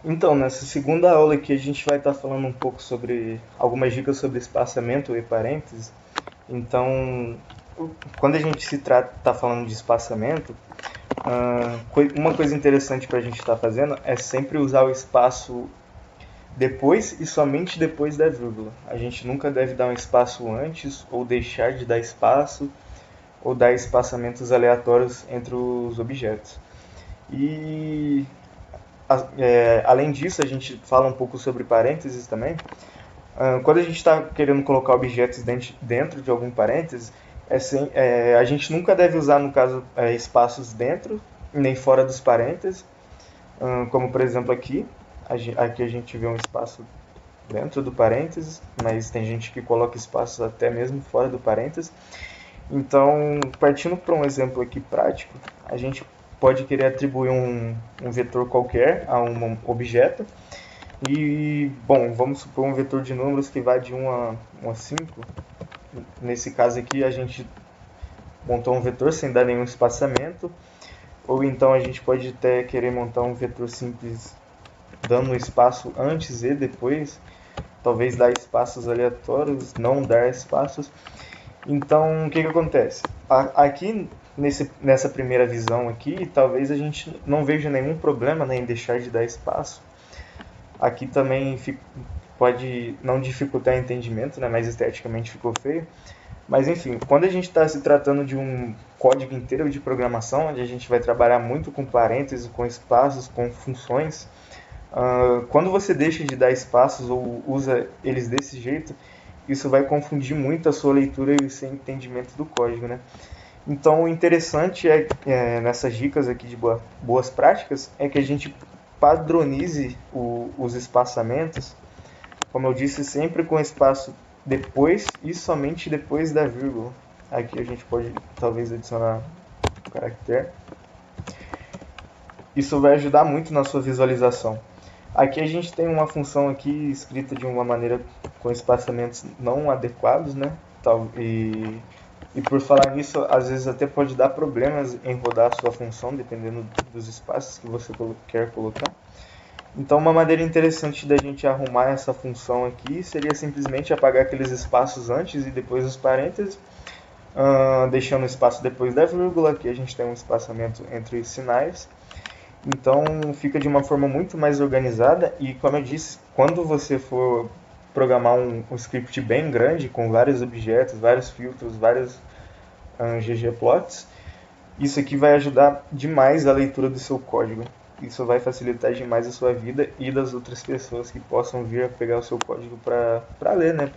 Então, nessa segunda aula aqui a gente vai estar falando um pouco sobre algumas dicas sobre espaçamento e parênteses. Então, quando a gente se trata tá falando de espaçamento, uma coisa interessante para a gente estar fazendo é sempre usar o espaço depois e somente depois da vírgula. A gente nunca deve dar um espaço antes ou deixar de dar espaço ou dar espaçamentos aleatórios entre os objetos. E além disso, a gente fala um pouco sobre parênteses também. Quando a gente está querendo colocar objetos dentro de algum parênteses, a gente nunca deve usar, no caso, espaços dentro nem fora dos parênteses, como por exemplo aqui a gente vê um espaço dentro do parênteses, mas tem gente que coloca espaços até mesmo fora do parênteses. Então, partindo para um exemplo aqui prático, a gente pode querer atribuir um vetor qualquer a um objeto. E, bom, vamos supor um vetor de números que vai de 1 a 5. Nesse caso aqui, a gente montou um vetor sem dar nenhum espaçamento. Ou então a gente pode até querer montar um vetor simples dando um espaço antes e depois. Talvez dar espaços aleatórios, não dar espaços. Então, o que acontece? Aqui, nessa primeira visão aqui, talvez a gente não veja nenhum problema, né, em deixar de dar espaço. Aqui também pode não dificultar o entendimento, né, mas esteticamente ficou feio. Mas enfim, quando a gente está se tratando de um código inteiro de programação, onde a gente vai trabalhar muito com parênteses, com espaços, com funções, quando você deixa de dar espaços ou usa eles desse jeito, isso vai confundir muito a sua leitura e o seu entendimento do código, né? Então, o interessante nessas dicas aqui de boas práticas é que a gente padronize os espaçamentos, como eu disse, sempre com espaço depois e somente depois da vírgula. Aqui a gente pode talvez adicionar um caractere. Isso vai ajudar muito na sua visualização. Aqui a gente tem uma função aqui escrita de uma maneira com espaçamentos não adequados, né? E por falar nisso, às vezes até pode dar problemas em rodar a sua função, dependendo dos espaços que você quer colocar. Então, uma maneira interessante da gente arrumar essa função aqui seria simplesmente apagar aqueles espaços antes e depois dos parênteses, deixando o espaço depois da vírgula. Aqui a gente tem um espaçamento entre os sinais. Então, fica de uma forma muito mais organizada e, como eu disse, quando você for programar um script bem grande, com vários objetos, vários filtros, vários ggplots, isso aqui vai ajudar demais a leitura do seu código. Isso vai facilitar demais a sua vida e das outras pessoas que possam vir a pegar o seu código para ler, né?